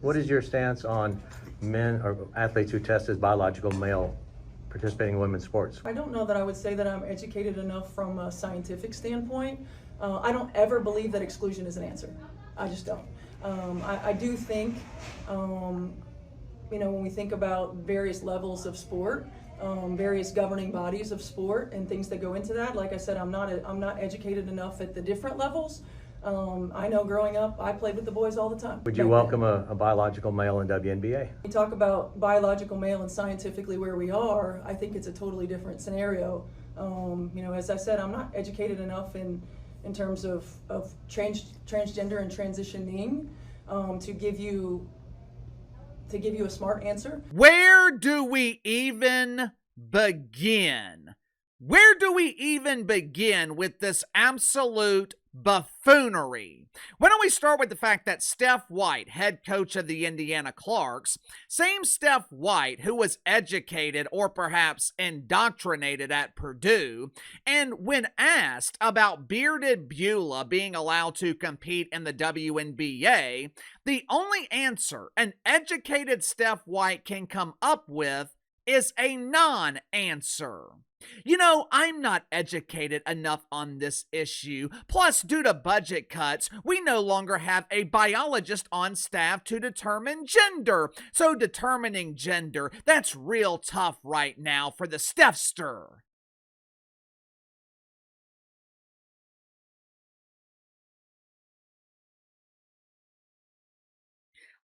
What is your stance on men or athletes who test as biological male participating in women's sports? I don't know that I would say that I'm educated enough from a scientific standpoint. I don't ever believe that exclusion is an answer. I just don't. I do think, when we think about various levels of sport, various governing bodies of sport and things that go into that, like I said, I'm not educated enough at the different levels. I know growing up, I played with the boys all the time. Would you welcome a biological male in WNBA? We talk about biological male and scientifically where we are. I think it's a totally different scenario. As I said, I'm not educated enough in terms of transgender and transitioning to give you a smart answer. Where do we even begin? Where do we even begin with this absolute buffoonery? Why don't we start with the fact that Steph White, head coach of the Indiana Clarks, same Steph White who was educated or perhaps indoctrinated at Purdue, and when asked about Bearded Beulah being allowed to compete in the WNBA, the only answer an educated Steph White can come up with is a non-answer. I'm not educated enough on this issue. Plus, due to budget cuts, we no longer have a biologist on staff to determine gender. So determining gender, that's real tough right now for the Stephster.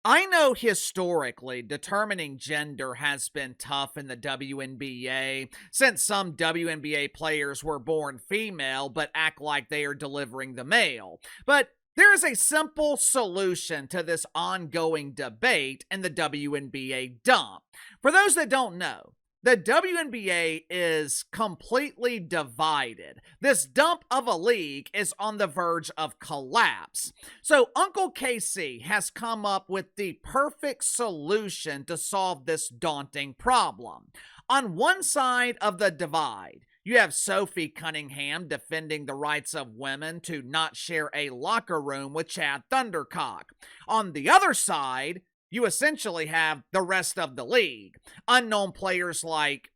I know historically determining gender has been tough in the WNBA since some WNBA players were born female but act like they are delivering the male. But there is a simple solution to this ongoing debate in the WNBA dump. For those that don't know, the WNBA is completely divided. This dump of a league is on the verge of collapse. So Uncle KC has come up with the perfect solution to solve this daunting problem. On one side of the divide, you have Sophie Cunningham defending the rights of women to not share a locker room with Chad Thundercock. On the other side, you essentially have the rest of the league. Unknown players like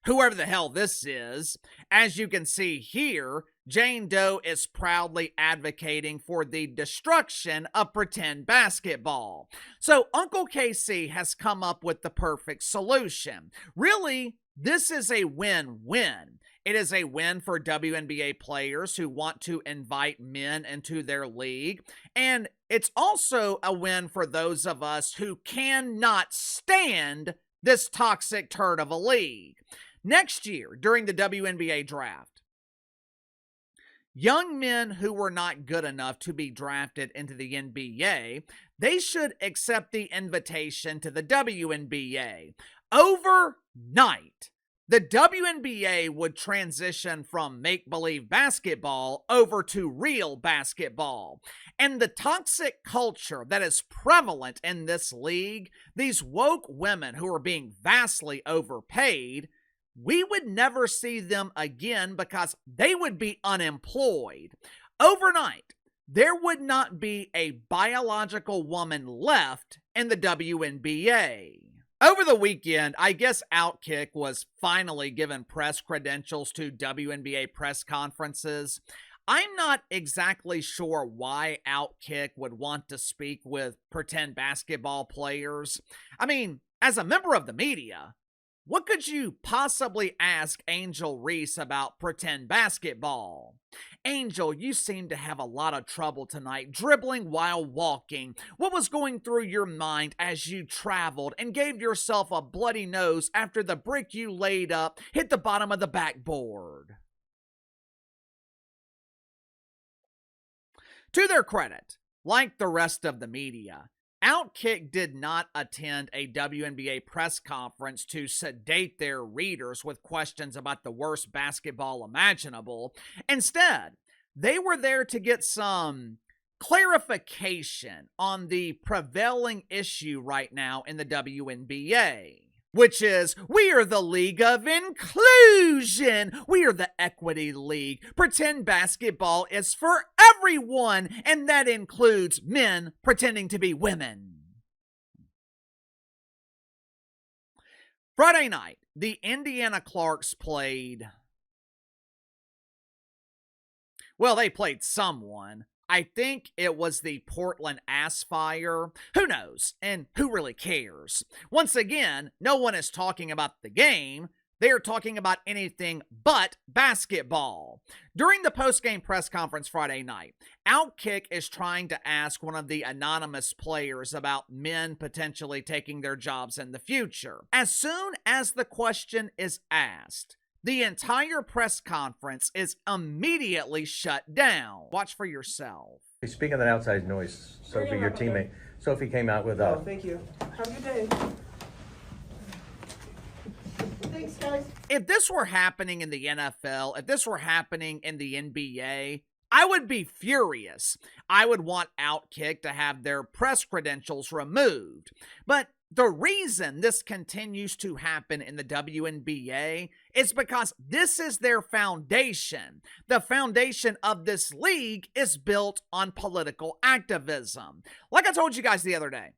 whoever the hell this is. As you can see here, Jane Doe is proudly advocating for the destruction of pretend basketball. So Uncle KC has come up with the perfect solution. Really, this is a win-win. It is a win for WNBA players who want to invite men into their league, and it's also a win for those of us who cannot stand this toxic turd of a league. Next year, during the WNBA draft, young men who were not good enough to be drafted into the NBA, they should accept the invitation to the WNBA. Overnight, the WNBA would transition from make-believe basketball over to real basketball. And the toxic culture that is prevalent in this league, these woke women who are being vastly overpaid, we would never see them again because they would be unemployed. Overnight, there would not be a biological woman left in the WNBA. Over the weekend, I guess Outkick was finally given press credentials to WNBA press conferences. I'm not exactly sure why Outkick would want to speak with pretend basketball players. I mean, as a member of the media, what could you possibly ask Angel Reese about pretend basketball? Angel, you seem to have a lot of trouble tonight dribbling while walking. What was going through your mind as you traveled and gave yourself a bloody nose after the brick you laid up hit the bottom of the backboard? To their credit, like the rest of the media, Outkick did not attend a WNBA press conference to sedate their readers with questions about the worst basketball imaginable. Instead, they were there to get some clarification on the prevailing issue right now in the WNBA. which is, we are the League of Inclusion. We are the Equity League. Pretend basketball is for everyone, and that includes men pretending to be women. Friday night, the Indiana Clarks played, well, they played someone. I think it was the Portland Aspire. Who knows? And who really cares? Once again, no one is talking about the game. They are talking about anything but basketball. During the post-game press conference Friday night, Outkick is trying to ask one of the anonymous players about men potentially taking their jobs in the future. As soon as the question is asked, the entire press conference is immediately shut down. Watch for yourself. Speaking of that outside noise, Sophie, your teammate, Sophie came out with Oh, thank you. Have a good day. Thanks, guys. If this were happening in the NFL, if this were happening in the NBA, I would be furious. I would want Outkick to have their press credentials removed. But the reason this continues to happen in the WNBA is because this is their foundation. The foundation of this league is built on political activism. Like I told you guys the other day,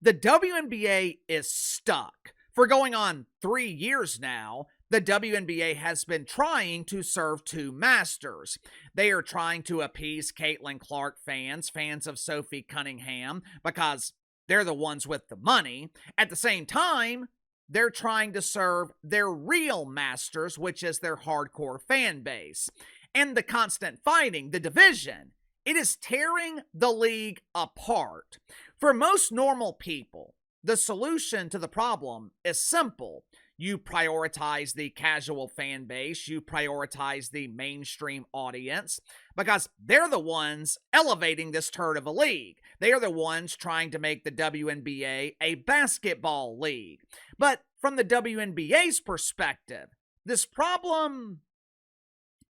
the WNBA is stuck. For going on 3 years now, the WNBA has been trying to serve two masters. They are trying to appease Caitlin Clark fans of Sophie Cunningham, because they're the ones with the money. At the same time, they're trying to serve their real masters, which is their hardcore fan base. And the constant fighting, the division, it is tearing the league apart. For most normal people, the solution to the problem is simple. You prioritize the casual fan base, you prioritize the mainstream audience, because they're the ones elevating this turd of a league. They are the ones trying to make the WNBA a basketball league. But from the WNBA's perspective, this problem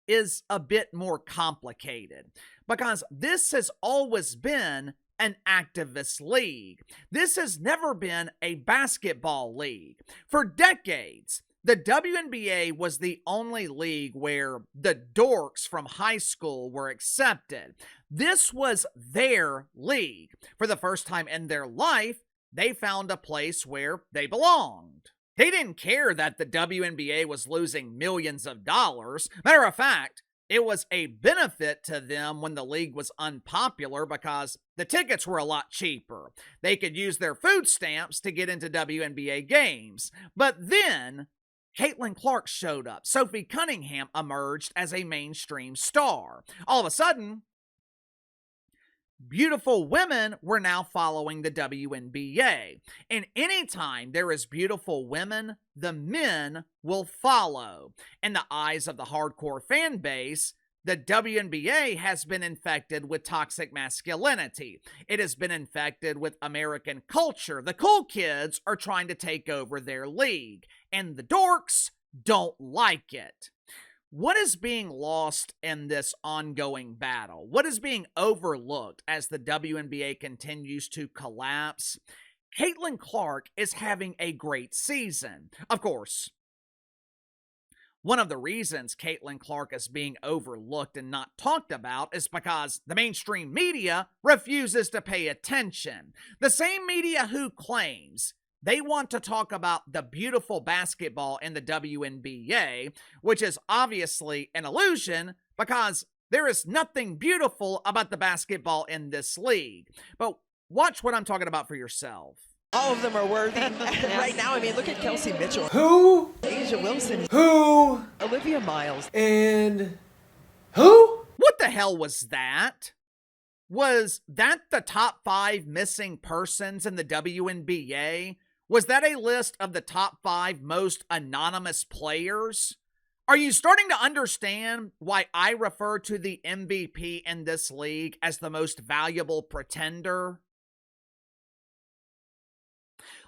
is a bit more complicated, because this has always been an activist league. This has never been a basketball league. For decades, the WNBA was the only league where the dorks from high school were accepted. This was their league. For the first time in their life, they found a place where they belonged. They didn't care that the WNBA was losing millions of dollars. Matter of fact, it was a benefit to them when the league was unpopular, because the tickets were a lot cheaper. They could use their food stamps to get into WNBA games. But then Caitlin Clark showed up. Sophie Cunningham emerged as a mainstream star. All of a sudden, beautiful women were now following the WNBA. And anytime there is beautiful women, the men will follow. In the eyes of the hardcore fan base, the WNBA has been infected with toxic masculinity. It has been infected with American culture. The cool kids are trying to take over their league, and the dorks don't like it. What is being lost in this ongoing battle? What is being overlooked as the WNBA continues to collapse? Caitlin Clark is having a great season. Of course, one of the reasons Caitlin Clark is being overlooked and not talked about is because the mainstream media refuses to pay attention. The same media who claims they want to talk about the beautiful basketball in the WNBA, which is obviously an illusion, because there is nothing beautiful about the basketball in this league. But watch what I'm talking about for yourself. All of them are worthy right now. I mean, look at Kelsey Mitchell. Who? Asia Wilson. Who? Olivia Miles. And who? What the hell was that? Was that the top 5 missing persons in the WNBA? Was that a list of the top 5 most anonymous players? Are you starting to understand why I refer to the MVP in this league as the most valuable pretender?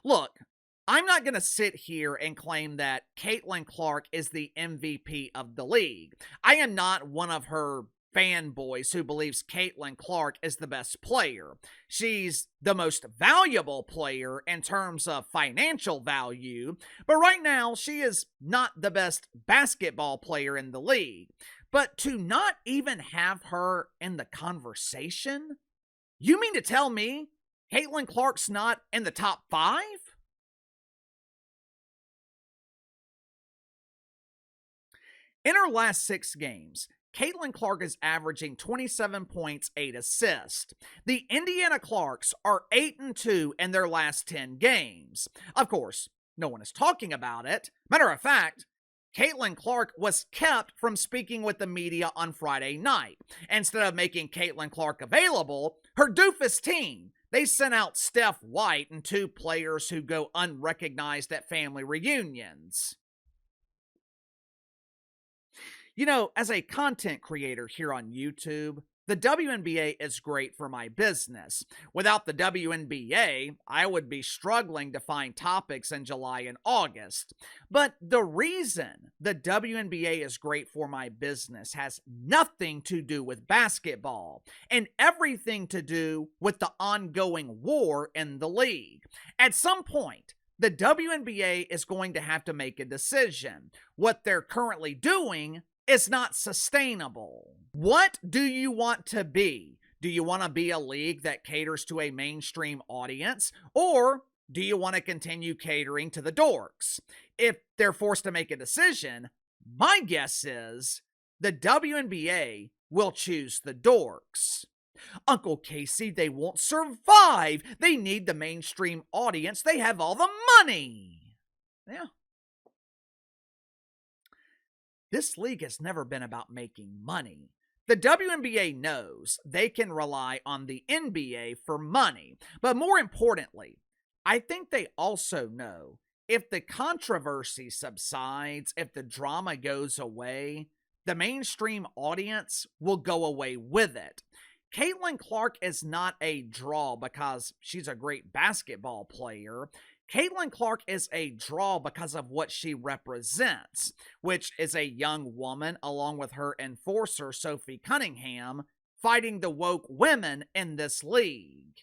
Look, I'm not going to sit here and claim that Caitlin Clark is the MVP of the league. I am not one of her fanboys who believes Caitlin Clark is the best player. She's the most valuable player in terms of financial value, but right now she is not the best basketball player in the league. But to not even have her in the conversation? You mean to tell me Caitlin Clark's not in the top 5? In her last 6 games, Caitlin Clark is averaging 27 points, 8 assists. The Indiana Clarks are 8-2 in their last 10 games. Of course, no one is talking about it. Matter of fact, Caitlin Clark was kept from speaking with the media on Friday night. Instead of making Caitlin Clark available, her doofus team, they sent out Steph White and 2 players who go unrecognized at family reunions. You know, as a content creator here on YouTube, the WNBA is great for my business. Without the WNBA, I would be struggling to find topics in July and August. But the reason the WNBA is great for my business has nothing to do with basketball and everything to do with the ongoing war in the league. At some point, the WNBA is going to have to make a decision. What they're currently doing is not sustainable. What do you want to be? Do you want to be a league that caters to a mainstream audience? Or do you want to continue catering to the dorks? If they're forced to make a decision, my guess is the WNBA will choose the dorks. Uncle Casey, they won't survive. They need the mainstream audience. They have all the money. Yeah. This league has never been about making money. The WNBA knows they can rely on the NBA for money. But more importantly, I think they also know if the controversy subsides, if the drama goes away, the mainstream audience will go away with it. Caitlin Clark is not a draw because she's a great basketball player. Caitlin Clark is a draw because of what she represents, which is a young woman along with her enforcer, Sophie Cunningham, fighting the woke women in this league.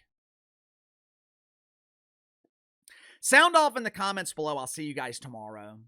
Sound off in the comments below. I'll see you guys tomorrow.